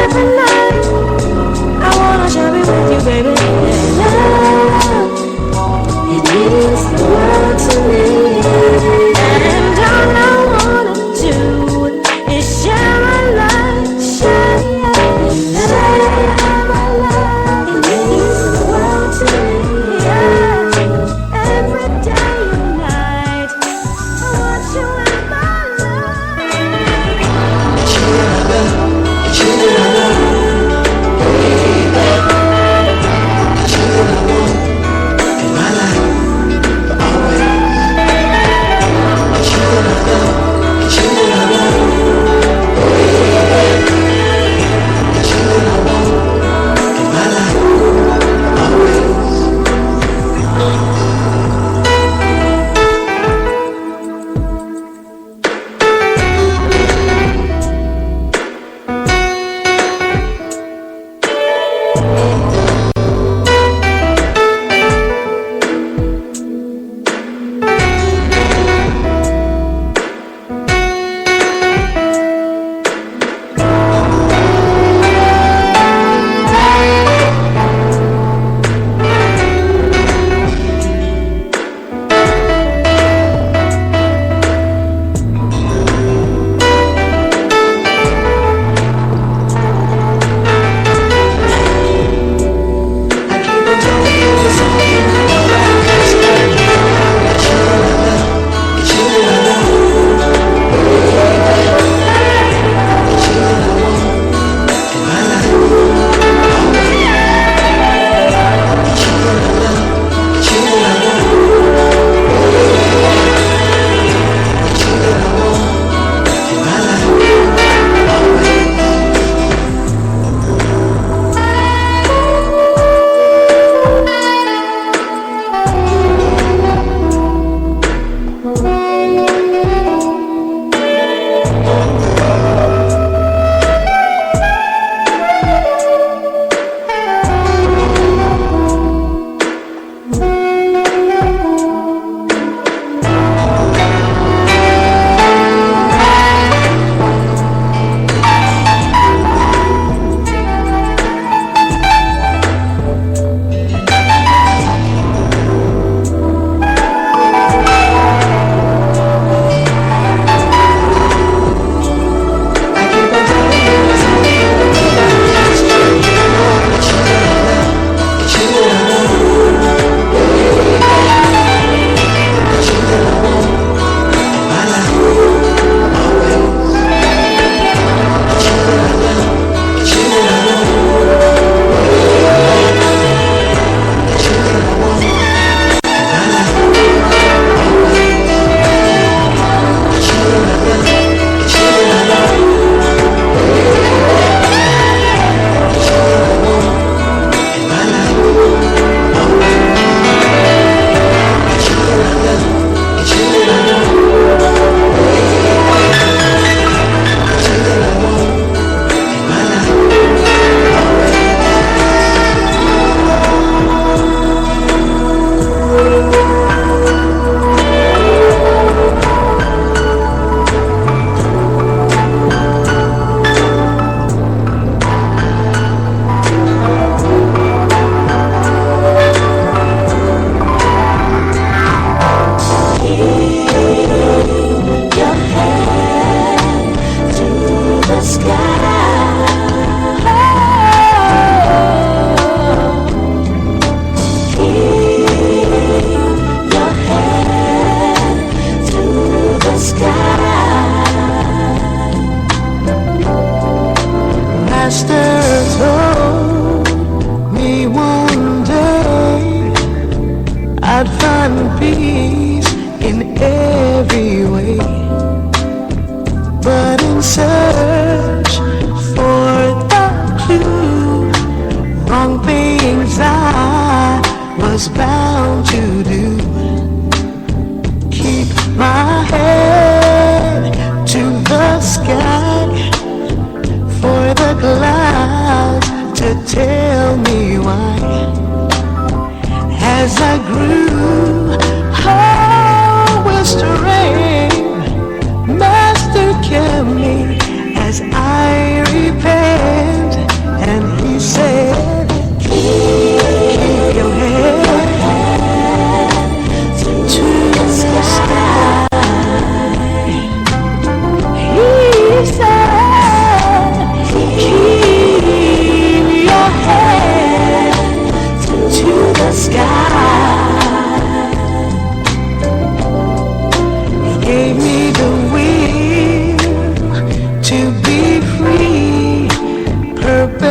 every night. I wanna share it with you, baby. Love, it means the world to me. And all I wanna do is share my life, share my life. It means the world to me. Every day and night, I want you in my life. I'd find peace in every way, but in search for the clue, wrong things I was bound to do. Keep my head to the sky for the clouds to tell me why. As I grew, I was straying. Master kept me as I repent.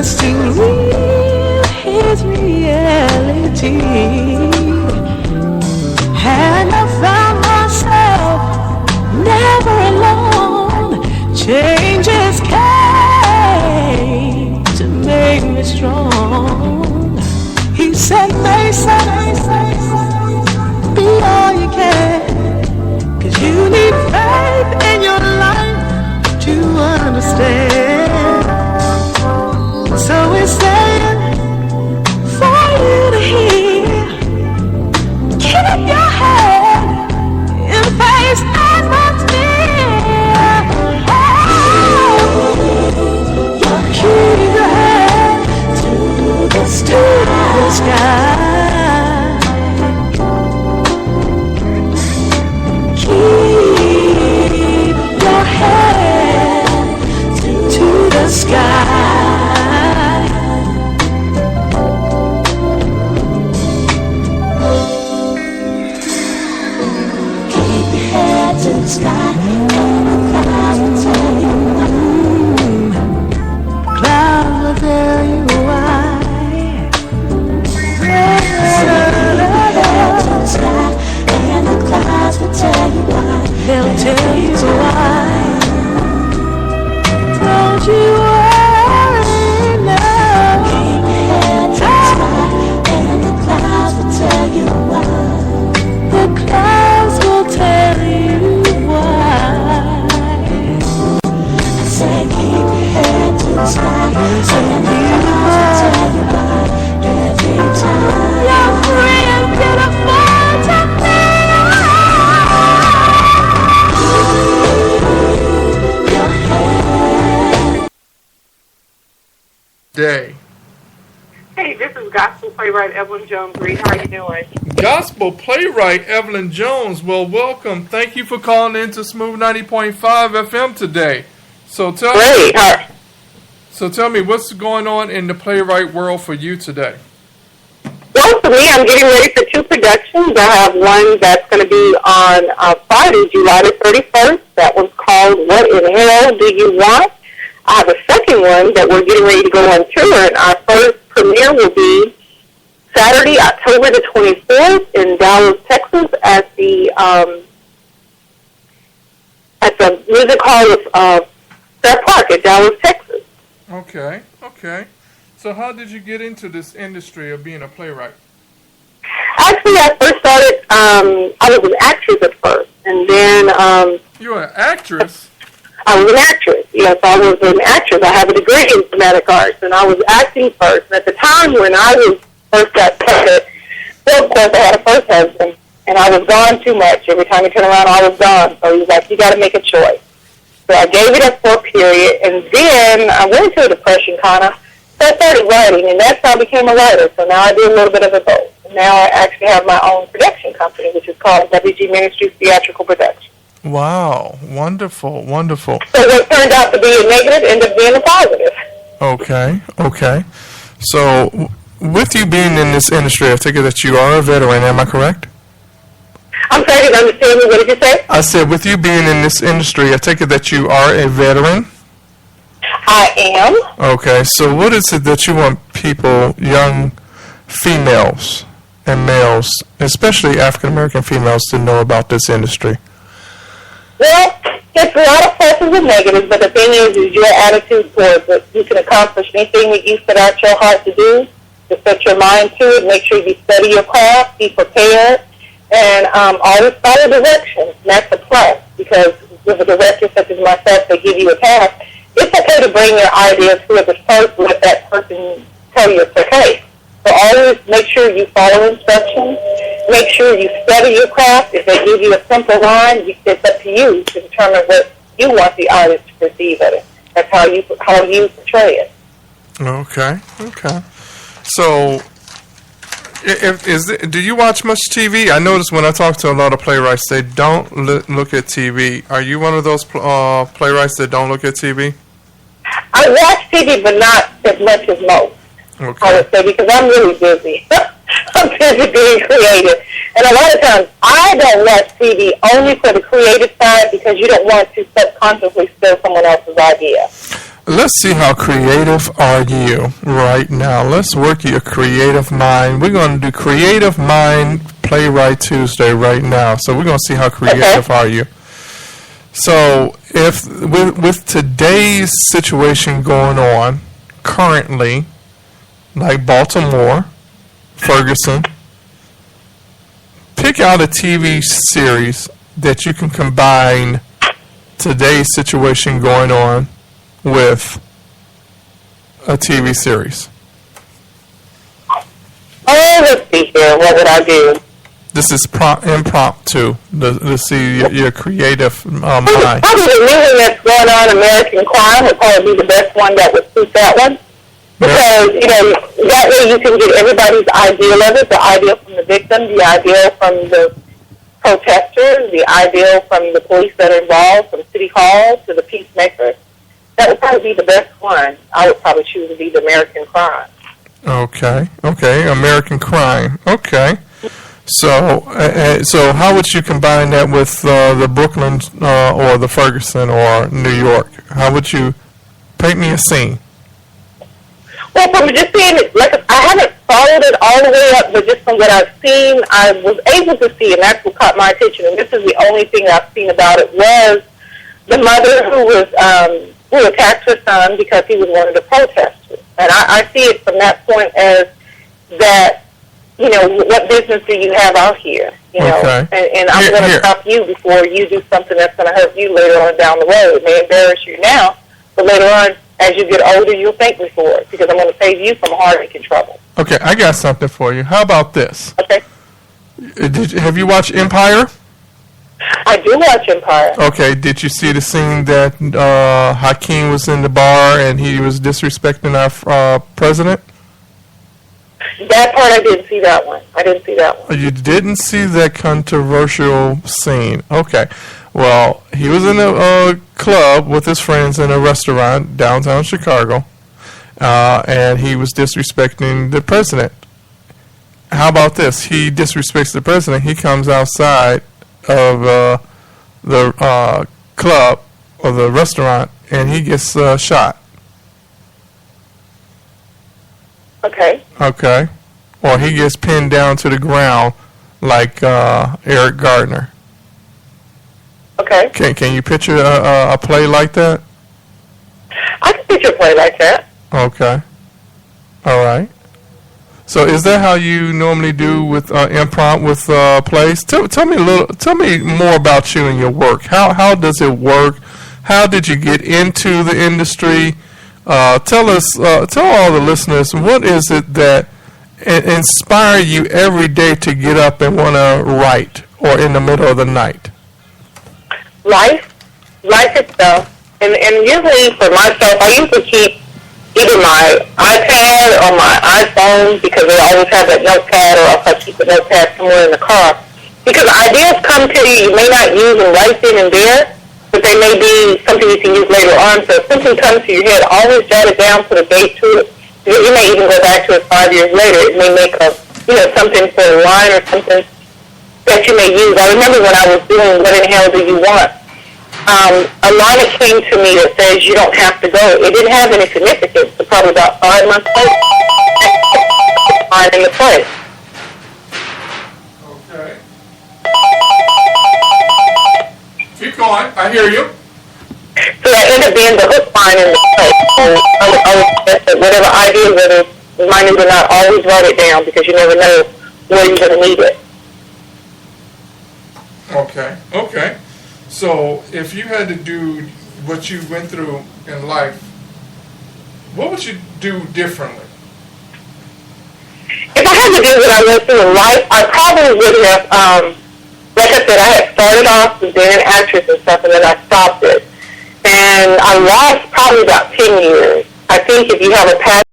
just to live his reality. And I found myself never alone. Changes came to make me strong. He said, Mason, be all you can, 'cause you need faith in your life to understand. So it's saying for you to hear, keep your head in face and what's near. Keep your head to the sky. Keep your head to the sky. Keep your head to the sky, and the clouds will tell you why. Clouds will tell you why. And the clouds will tell you why. They'll tell you why. Don't you worry now. Keep your head to the sky, and the clouds will tell you why. The clouds will tell you why. I said keep your head to the sky, and the clouds will tell you why. Every time you're free and beautiful to me. Day. Hey, this is Gospel Playwright Evelyn Jones Reed. How are you doing? Gospel Playwright Evelyn Jones. Well, welcome. Thank you for calling in to Smooth 90.5 FM today. So tell me, what's going on in the playwright world for you today? Well, for me, I'm getting ready for 2 productions. I have one that's going to be on Friday, July the 31st. That one's called What in Hell Do You Want? I have a second one that we're getting ready to go on tour, and our first premiere will be Saturday, October the 24th in Dallas, Texas, at the music hall of Fair Park at Dallas, Texas. Okay. So how did you get into this industry of being a playwright? Actually, I first started, I was an actress at first, and then... You were an actress? I was an actress. Yes, I was an actress. I have a degree in dramatic arts, and I was acting first. And at the time when I was first got started, well, of course, I had a first husband, and I was gone too much. Every time he turned around, I was gone. So he was like, you got to make a choice. So I gave it up for a period, and then I went into a depression kind of. So I started writing, and that's how I became a writer. So now I do a little bit of it both. And now I actually have my own production company, which is called WG Ministries Theatrical Production. Wow, wonderful. So what turned out to be a negative ended up being a positive. Okay. So with you being in this industry, I take it that you are a veteran, am I correct? I'm sorry, I didn't understand you. What did you say? I said with you being in this industry, I take it that you are a veteran? I am. Okay, so what is it that you want people, young females and males, especially African-American females, to know about this industry? Well, it's a lot of pluses and negatives, but the thing is your attitude towards it. You can accomplish anything that you set out your heart to do. Just set your mind to it. Make sure you study your craft, be prepared, and always follow directions. And that's a plus, because with a director such as myself that give you a task, it's okay to bring your ideas to the first, let that person tell you it's okay. So always make sure you follow instructions. Make sure you study your craft. If they give you a simple line, it's up to you to determine what you want the artist to perceive of it. That's how you portray it. Okay. So, do you watch much TV? I notice when I talk to a lot of playwrights, they don't look at TV. Are you one of those playwrights that don't look at TV? I watch TV, but not as much as most. Okay. I would say, because I'm really busy. I'm busy being creative. And a lot of times, I don't watch TV only for the creative side, because you don't want to subconsciously steal someone else's idea. let's see how creative are you right now. Let's work your creative mind. We're going to do Creative Mind Playwright Tuesday right now. So we're going to see how creative are you. So if with today's situation going on currently, like Baltimore, Ferguson, pick out a TV series that you can combine today's situation going on with a TV series. Oh, let's see here. What would I do? This is impromptu to see your creative mind. Probably the new one that's going on, American Crime, would probably be the best one that would suit that one. Because, you know, that way you can get everybody's ideal of it, the ideal from the victim, the ideal from the protesters, the ideal from the police that are involved, from City Hall to the peacemakers. That would probably be the best one. I would probably choose to be the American Crime. Okay, American Crime. Okay. So how would you combine that with the Brooklyn or the Ferguson or New York? How would you paint me a scene? Well, from just seeing it, like I haven't followed it all the way up, but just from what I've seen, I was able to see, and that's what caught my attention. And this is the only thing I've seen about it was the mother who attacked her son because he was one of the protesters. And I see it from that point as that, you know, what business do you have out here? You know, and I'm going to stop you before you do something that's going to hurt you later on down the road. It may embarrass you now, but later on, as you get older, you'll thank me for it because I'm going to save you from heartache trouble. Okay, I got something for you. How about this? Okay. Have you watched Empire? I do watch Empire. Okay, did you see the scene that Hakeem was in the bar and he was disrespecting our president? That part, I didn't see that one. You didn't see that controversial scene. Okay. Well, he was in a club with his friends in a restaurant downtown Chicago, and he was disrespecting the president. How about this? He disrespects the president. He comes outside of the club or the restaurant, and he gets shot. Okay. Okay. Or he gets pinned down to the ground like Eric Gardner. Okay. Can you picture a play like that? I can picture a play like that. Okay. All right. So is that how you normally do with improv with plays? Tell me more about you and your work. How does it work? How did you get into the industry? Tell all the listeners, what is it that inspire you every day to get up and want to write or in the middle of the night? Life itself. And usually for myself, I usually keep either my iPad or my iPhone because they always have that notepad, or else I keep a notepad somewhere in the car. Because ideas come to you may not use them right then and there, but they may be something you can use later on. So if something comes to your head, always jot it down, put a date to it. You may even go back to it 5 years later. It may make something for a line or something that you may use. I remember when I was doing What in Hell Do You Want? A line came to me that says you don't have to go. It didn't have any significance. So probably about 5 months later, line in the play. Okay. Keep going. I hear you. So that ended up being the hook line in the play. I would suggest that whatever ideas that are minor or not, always write it down because you never know where you're going to need it. Okay. So if you had to do what you went through in life, what would you do differently? If I had to do what I went through in life, I probably would have, like I said, I had started off as being an actress and stuff, and then I stopped it. And I lost probably about 10 years. I think if you have a passion